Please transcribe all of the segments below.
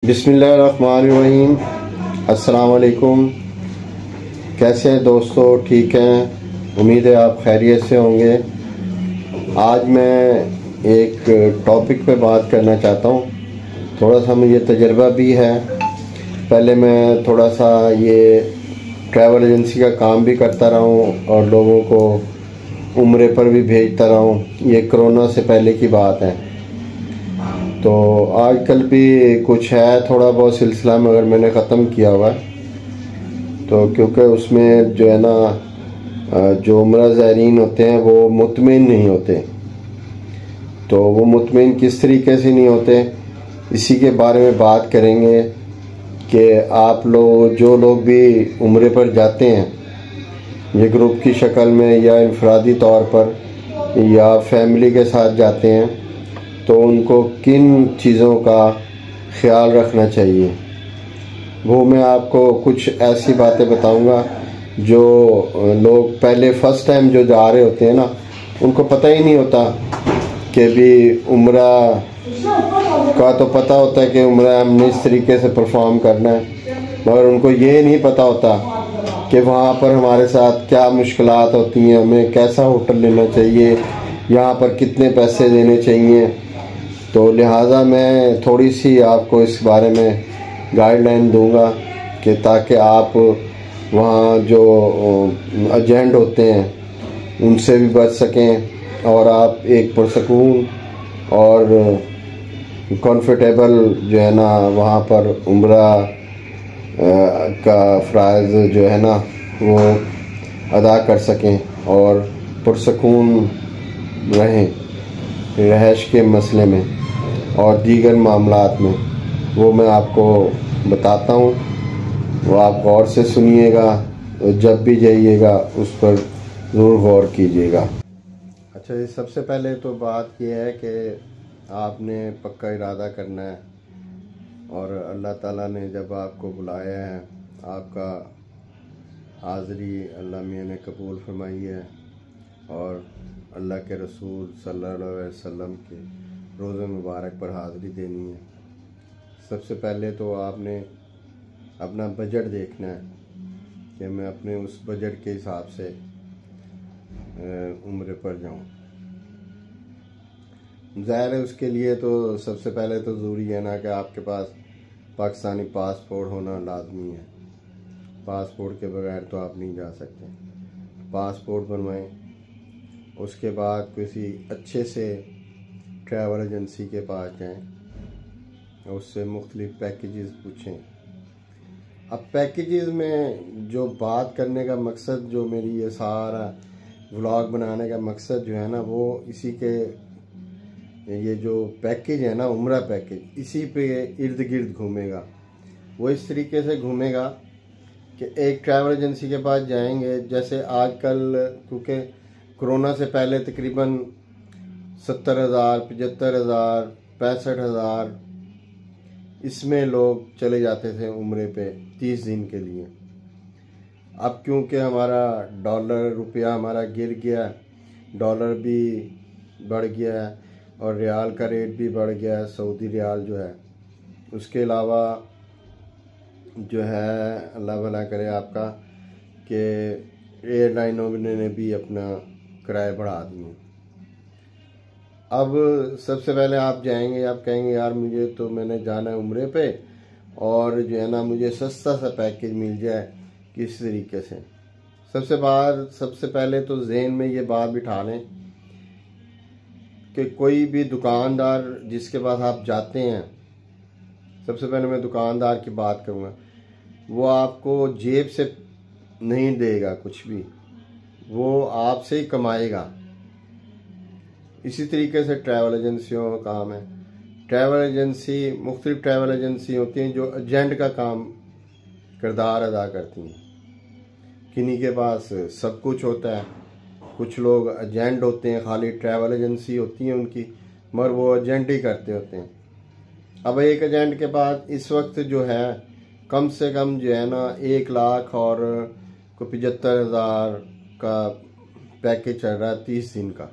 बिस्मिल्लाहिर्रहमानिर्रहीम। अस्सलाम वालेकुम। कैसे हैं दोस्तों? ठीक हैं, उम्मीद है आप खैरियत से होंगे। आज मैं एक टॉपिक पे बात करना चाहता हूँ। थोड़ा सा मुझे तजर्बा भी है। पहले मैं थोड़ा सा ये ट्रैवल एजेंसी का काम भी करता रहा हूँ और लोगों को उम्रे पर भी भेजता रहा हूँ। ये कोरोना से पहले की बात है। तो आजकल भी कुछ है थोड़ा बहुत सिलसिला मगर मैंने ख़त्म किया हुआ है। तो क्योंकि उसमें जो है ना, जो उम्रा ज़ायरीन होते हैं वो मुतमिन नहीं होते। तो वो मुतमिन किस तरीके से नहीं होते, इसी के बारे में बात करेंगे कि आप लोग जो लोग भी उम्रे पर जाते हैं, ये ग्रुप की शक्ल में या इनफरादी तौर पर या फैमिली के साथ जाते हैं, तो उनको किन चीज़ों का ख्याल रखना चाहिए। वो मैं आपको कुछ ऐसी बातें बताऊंगा जो लोग पहले फ़र्स्ट टाइम जो जा रहे होते हैं ना, उनको पता ही नहीं होता कि भी उम्रा का तो पता होता है कि उम्रा हमने इस तरीके से परफॉर्म करना है, मगर उनको ये नहीं पता होता कि वहाँ पर हमारे साथ क्या मुश्किलात होती हैं, हमें कैसा होटल लेना चाहिए, यहाँ पर कितने पैसे देने चाहिए। तो लिहाजा मैं थोड़ी सी आपको इस बारे में गाइडलाइन दूंगा कि ताकि आप वहाँ जो एजेंट होते हैं उनसे भी बच सकें और आप एक पुरसकून और कंफर्टेबल जो है ना वहाँ पर उम्रा का फ़राइज़ जो है ना वो अदा कर सकें और पुरसकून रहें रहश के मसले में और दीगर मामलात में। वो मैं आपको बताता हूँ, वो आप गौर से सुनिएगा, जब भी जाइएगा उस पर ज़रूर गौर कीजिएगा। अच्छा जी, सबसे पहले तो बात यह है कि आपने पक्का इरादा करना है और अल्लाह ताला ने जब आपको बुलाया है, आपका हाज़री अल्लाह मियाँ ने कबूल फरमाई है और अल्लाह के रसूल सल्लल्लाहु अलैहि वसल्लम के रोज़े मुबारक पर हाज़री देनी है। सबसे पहले तो आपने अपना बजट देखना है कि मैं अपने उस बजट के हिसाब से उम्रे पर जाऊं। ज़ाहिर है उसके लिए तो सबसे पहले तो ज़रूरी है ना कि आपके पास पाकिस्तानी पासपोर्ट होना लाजमी है। पासपोर्ट के बगैर तो आप नहीं जा सकते। पासपोर्ट बनवाएं, उसके बाद किसी अच्छे से ट्रैवल एजेंसी के पास जाएं, उससे मुख्तलिफ पैकेजेस पूछें। अब पैकेजेस में जो बात करने का मकसद, जो मेरी ये सारा व्लॉग बनाने का मकसद जो है ना, वो इसी के ये जो पैकेज है ना, उम्रा पैकेज, इसी पे इर्द गिर्द घूमेगा। वो इस तरीके से घूमेगा कि एक ट्रैवल एजेंसी के पास जाएंगे, जैसे आजकल क्योंकि कोरोना से पहले तकरीबन 70,000, 75,000, 65,000 इसमें लोग चले जाते थे उम्रे पे 30 दिन के लिए। अब क्योंकि हमारा डॉलर रुपया हमारा गिर गया, डॉलर भी बढ़ गया है और रियाल का रेट भी बढ़ गया है, सऊदी रियाल जो है। उसके अलावा जो है अल्लाह भला करे आपका कि एयरलाइनों ने भी अपना किराए बढ़ा दिए। अब सबसे पहले आप जाएंगे, आप कहेंगे यार मुझे तो मैंने जाना है उम्रे पे और जो है ना मुझे सस्ता सा पैकेज मिल जाए किस तरीके से। सबसे पहले तो जहन में ये बात बिठा लें कि कोई भी दुकानदार जिसके पास आप जाते हैं, सबसे पहले मैं दुकानदार की बात करूँगा, वो आपको जेब से नहीं देगा कुछ भी, वो आपसे ही कमाएगा। इसी तरीके से ट्रैवल एजेंसियों का काम है। ट्रैवल एजेंसी, मुख्तलिफ ट्रैवल एजेंसी होती हैं जो एजेंट का काम किरदार अदा करती हैं। किन्हीं के पास सब कुछ होता है, कुछ लोग एजेंट होते हैं, खाली ट्रैवल एजेंसी होती है उनकी, मगर वो एजेंट ही करते होते हैं। अब एक एजेंट के पास इस वक्त जो है कम से कम जो है ना 1 लाख और 75,000 का पैकेज चल रहा है 30 दिन का।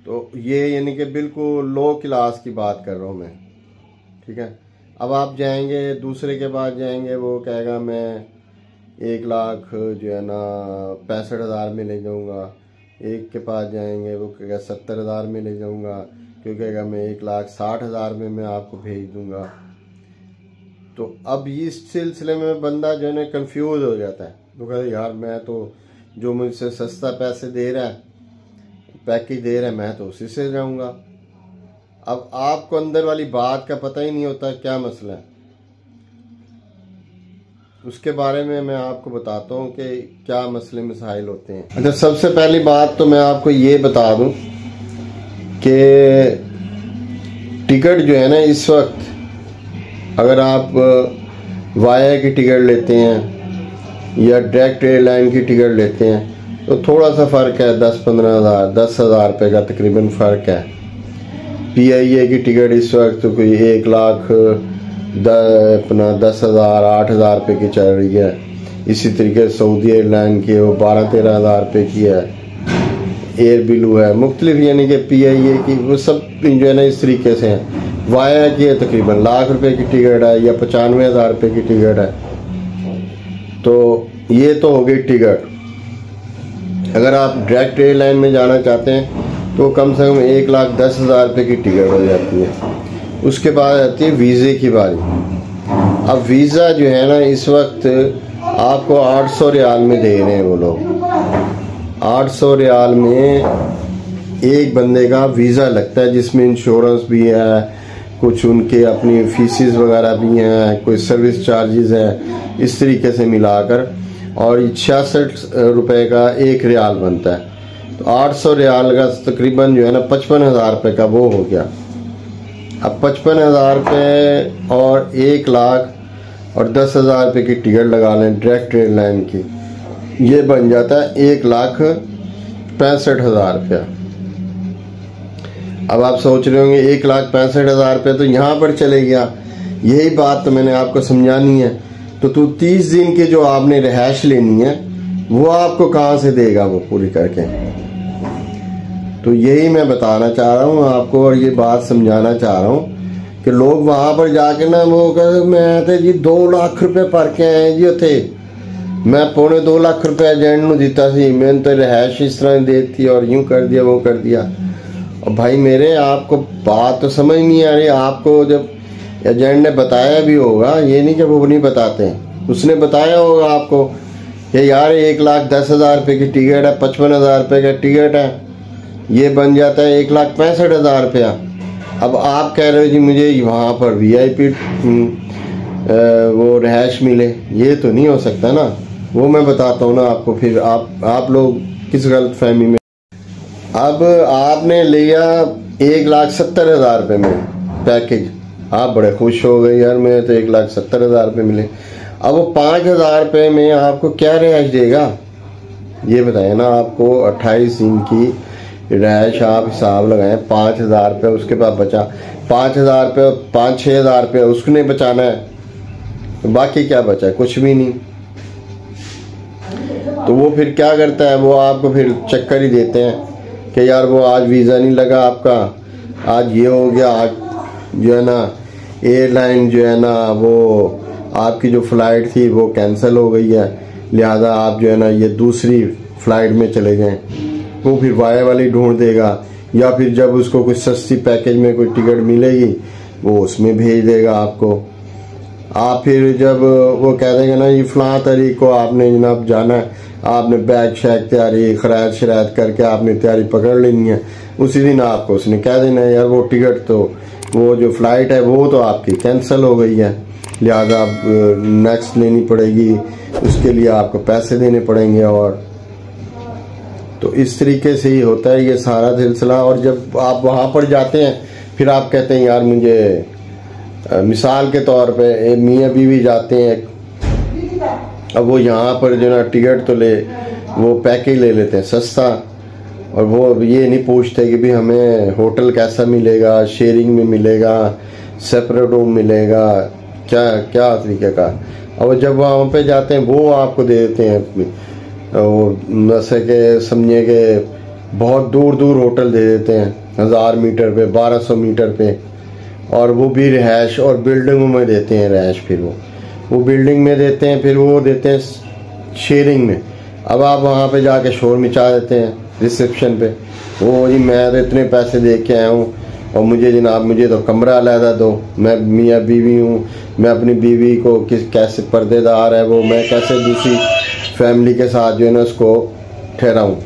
तो ये यानी कि बिल्कुल लो क्लास की बात कर रहा हूँ मैं। ठीक है। अब आप जाएंगे दूसरे के पास जाएंगे, वो कहेगा मैं 1,00,000 जो है ना 65,000 में ले जाऊंगा। एक के पास जाएंगे वो कहेगा 70,000 में ले जाऊंगा, क्यों कहेगा मैं 1,60,000 में मैं आपको भेज दूंगा। तो अब इस सिलसिले में बंदा जो है ना कंफ्यूज हो जाता है, वो कहता है यार मैं तो जो मुझसे सस्ता पैसे दे रहा है, पैकेज दे रहा है, मैं तो उसी से जाऊंगा। अब आपको अंदर वाली बात का पता ही नहीं होता क्या मसला है। उसके बारे में मैं आपको बताता हूँ कि क्या मसले मसाइल होते हैं। अच्छा, सबसे पहली बात तो मैं आपको ये बता दूं कि टिकट जो है ना इस वक्त अगर आप वाया की टिकट लेते हैं या डायरेक्ट एयरलाइन की टिकट लेते हैं तो थोड़ा सा फ़र्क है, 10-15 हज़ार 10,000 रुपये का तकरीबन फ़र्क है। PIA की टिकट इस वक्त कोई 10,000 8,000 रुपये की चल रही है। इसी तरीके से सऊदी एयरलाइन की वो 12-13 हज़ार रुपये की है। एयर ब्लू है, मुख्तलिफ यानी कि PIA की वो सब जो है ना इस तरीके से हैं। वाया की है तकरीबन 1,00,000 रुपये की टिकट है या 95,000 रुपये की टिकट है। तो ये तो हो गई टिकट। अगर आप डायरेक्ट एयरलाइन में जाना चाहते हैं तो कम से कम 1,10,000 रुपये की टिकट हो जाती है। उसके बाद आती है वीज़े की बारी। अब वीज़ा जो है ना इस वक्त आपको 800 रियाल में दे रहे हैं वो लोग। 800 रियाल में एक बंदे का वीज़ा लगता है, जिसमें इंश्योरेंस भी है, कुछ उनके अपनी फीसिस वगैरह भी हैं, कोई सर्विस चार्जेस हैं, इस तरीके से मिलाकर, और 66 रुपये का 1 रियाल बनता है। तो 800 रियाल का तकरीबन जो है ना 55,000 रुपये का वो हो गया। अब 55,000 रुपये और 1,10,000 रुपये की टिकट लगा लें डायरेक्ट एयरलाइन की, ये बन जाता है 1,65,000 रुपया। अब आप सोच रहे होंगे 1,65,000 रुपये तो यहाँ पर चले गया। यही बात तो मैंने आपको समझानी है। तो 30 दिन की जो आपने रिहाइश लेनी है वो आपको कहाँ से देगा वो पूरी करके। तो यही मैं बताना चाह रहा हूँ आपको, और ये बात समझाना चाह रहा हूँ कि लोग वहाँ पर जाके ना वो कहते मैं तो जी 2 लाख रुपये भर के आए जी उथे, मैं 2.25 लाख रुपये एजेंट नूं दिता सी, मैंने तो रिहाइश इस तरह देती और यूँ कर दिया वो कर दिया। और भाई मेरे आपको बात तो समझ नहीं आ रही। आपको जब एजेंट ने बताया भी होगा, ये नहीं कि वो नहीं बताते हैं, उसने बताया होगा आपको कि यार 1,10,000 रुपये की टिकट है, 55,000 रुपये का टिकट है, ये बन जाता है 1,65,000 रुपया। अब आप कह रहे हो जी मुझे वहाँ पर VIP वो रिहाइश मिले, ये तो नहीं हो सकता ना। वो मैं बताता हूँ ना आपको, फिर आप लोग किस गलत फहमी में। अब आपने लिया 1,70,000 रुपये में पैकेज, आप बड़े खुश हो गए यार मैं तो 1,70,000 रुपये मिले। अब वो 5,000 रुपये में आपको क्या रिहाइश देगा ये बताएं ना। आपको 28 दिन की रिहाइश आप हिसाब लगाएं, 5,000 रुपये उसके पास बचा, 5,000 रुपये 5-6 हज़ार रुपये उसने बचाना है, तो बाकी क्या बचा, कुछ भी नहीं। तो वो फिर क्या करता है, वो आपको फिर चक्कर ही देते हैं कि यार वो आज वीज़ा नहीं लगा आपका, आज ये हो गया, आज जो है ना एयरलाइन जो है ना वो आपकी जो फ़्लाइट थी वो कैंसिल हो गई है, लिहाजा आप जो है ना ये दूसरी फ़्लाइट में चले जाएं। वो फिर वाया वाली ढूंढ देगा, या फिर जब उसको कुछ सस्ती पैकेज में कोई टिकट मिलेगी वो उसमें भेज देगा आपको। आप फिर जब वो कह देंगे ना ये फ़लाँ तारीख को आपने जनाब जाना है, आपने बैग शैग तैयारी खरायत शरायत करके आपने तैयारी पकड़ लेनी है, उसी दिन आपको उसने कह देना है यार वो टिकट तो वो जो फ़्लाइट है वो तो आपकी कैंसिल हो गई है, लिहाजा आप नेक्स्ट लेनी पड़ेगी, उसके लिए आपको पैसे देने पड़ेंगे। और तो इस तरीके से ही होता है ये सारा सिलसिला। और जब आप वहाँ पर जाते हैं फिर आप कहते हैं यार मुझे मिसाल के तौर पे मियाँ बीवी जाते हैं, अब वो यहाँ पर जो ना टिकट तो ले वो पैकेज ले लेते हैं सस्ता, और वो ये नहीं पूछते कि भाई हमें होटल कैसा मिलेगा, शेयरिंग में मिलेगा, सेपरेट रूम मिलेगा, क्या क्या तरीके का। और जब वहाँ पे जाते हैं वो आपको दे देते हैं, और जैसे कि समझिए कि बहुत दूर दूर होटल दे देते हैं, 1000 मीटर पे 1200 मीटर पे और वो भी रिहाइश और बिल्डिंगों में देते हैं रहायश। फिर वो बिल्डिंग में देते हैं, फिर वो देते हैं शेयरिंग में। अब आप वहाँ पे जाके शोर मचा देते हैं रिसेप्शन पे, वो जी मैं तो इतने पैसे दे के आया हूँ और मुझे जनाब मुझे तो कमरा अलहदा दो, मैं मियाँ बीवी हूँ, मैं अपनी बीवी को कैसे पर्देदार है वो, मैं कैसे दूसरी फैमिली के साथ जो है ना उसको ठहराऊँ।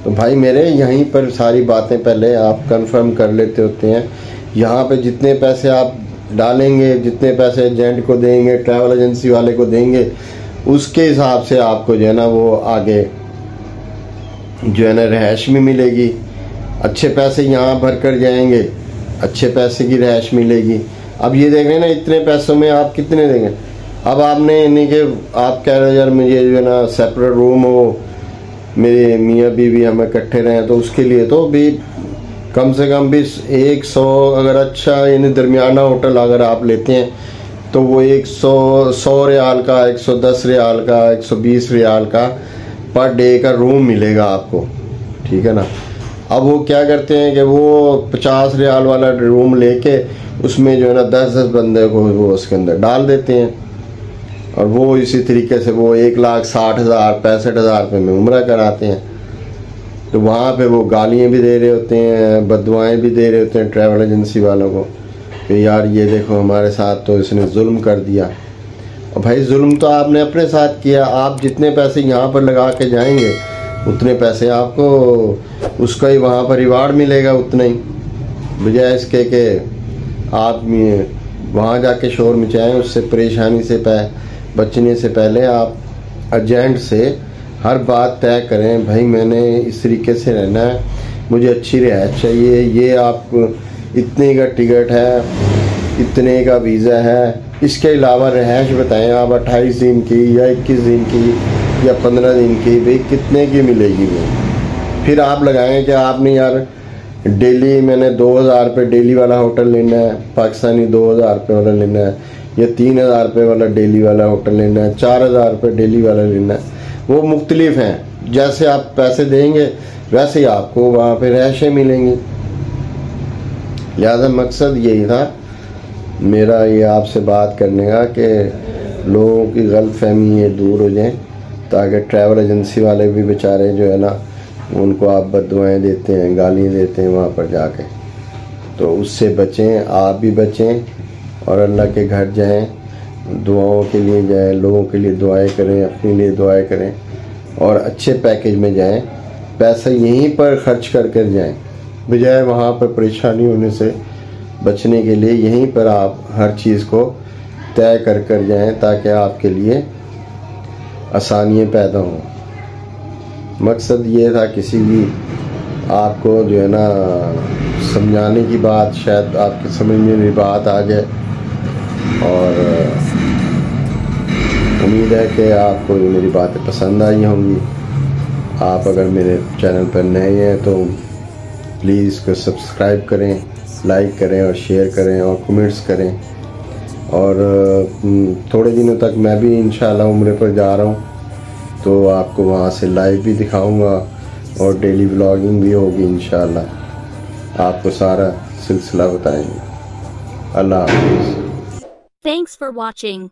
तो भाई मेरे यहीं पर सारी बातें पहले आप कंफर्म कर लेते होते हैं। यहाँ पे जितने पैसे आप डालेंगे, जितने पैसे एजेंट को देंगे, ट्रैवल एजेंसी वाले को देंगे, उसके हिसाब से आपको जो है ना वो आगे जो है ना रहायश भी मिलेगी। अच्छे पैसे यहाँ भर कर जाएंगे, अच्छे पैसे की रहायश मिलेगी। अब ये देख रहे हैं ना इतने पैसों में आप कितने देंगे। अब आपने नहीं कि आप कह रहे हो यार मुझे जो है ना सेपरेट रूम हो, मेरे मियाँ बीवी हमें इकट्ठे रहें, तो उसके लिए तो भी कम से कम भी 100 अगर अच्छा यानी दरमियाना होटल अगर आप लेते हैं तो वो 100 रियाल का, 110 रियाल का, 120 रियाल का पर डे का रूम मिलेगा आपको, ठीक है ना। अब वो क्या करते हैं कि वो 50 रियाल वाला रूम लेके उसमें जो है ना 10-10 बंदे को वो उसके अंदर डाल देते हैं और वो इसी तरीके से वो 1,60,000 65,000 रुपये में उम्रा कराते हैं। तो वहाँ पे वो गालियाँ भी दे रहे होते हैं, बददुआएं भी दे रहे होते हैं ट्रैवल एजेंसी वालों को कि यार ये देखो हमारे साथ तो इसने जुल्म कर दिया। और भाई जुल्म तो आपने अपने साथ किया। आप जितने पैसे यहाँ पर लगा के जाएंगे उतने पैसे आपको उसका ही वहाँ पर रिवार्ड मिलेगा उतना ही, बजाय इसके कि आप वहाँ जाके शोर मचाएं। उससे परेशानी से बचने से पहले आप एजेंट से हर बात तय करें, भाई मैंने इस तरीके से रहना है, मुझे अच्छी रिहायश चाहिए, ये आप इतने का टिकट है, इतने का वीज़ा है, इसके अलावा रिहायश बताएं आप 28 दिन की या 21 दिन की या 15 दिन की, भाई कितने की मिलेगी वो। फिर आप लगाएं कि आपने यार डेली मैंने 2,000 रुपये डेली वाला होटल लेना है, पाकिस्तानी 2,000 रुपये वाला लेना है, या 3,000 रुपये वाला डेली वाला होटल लेना है, 4,000 रुपये डेली वाला लेना है। वो मुख्तलिफ हैं, जैसे आप पैसे देंगे वैसे ही आपको वहाँ पे रहायशें मिलेंगी। लिहाजा मकसद यही था मेरा ये आपसे बात करने का कि लोगों की गलतफहमी ये दूर हो जाए, ताकि ट्रैवल एजेंसी वाले भी बेचारे जो है ना उनको आप बददुआएं देते हैं, गालियाँ देते हैं वहाँ पर जाके, तो उससे बचें, आप भी बचें और अल्लाह के घर जाएं, दुआओं के लिए जाएं, लोगों के लिए दुआएं करें, अपने लिए दुआएं करें और अच्छे पैकेज में जाएं। पैसा यहीं पर खर्च कर कर जाएं, बजाय वहाँ पर परेशानी होने से बचने के लिए यहीं पर आप हर चीज़ को तय कर कर जाएं, ताकि आपके लिए आसानियाँ पैदा हों। मकसद ये था किसी भी आपको जो है ना समझाने की बात, शायद आपकी समझ में भी बात आ जाए, और उम्मीद है कि आपको ये मेरी बातें पसंद आई होंगी। आप अगर मेरे चैनल पर नए हैं तो प्लीज़ इसको सब्सक्राइब करें, लाइक करें और शेयर करें और कमेंट्स करें। और थोड़े दिनों तक मैं भी इंशाल्लाह उम्रे पर जा रहा हूँ, तो आपको वहाँ से लाइव भी दिखाऊंगा और डेली व्लॉगिंग भी होगी इंशाल्लाह, आपको सारा सिलसिला बताएंगे। अल्लाह हाफ़िज़। Thanks for watching.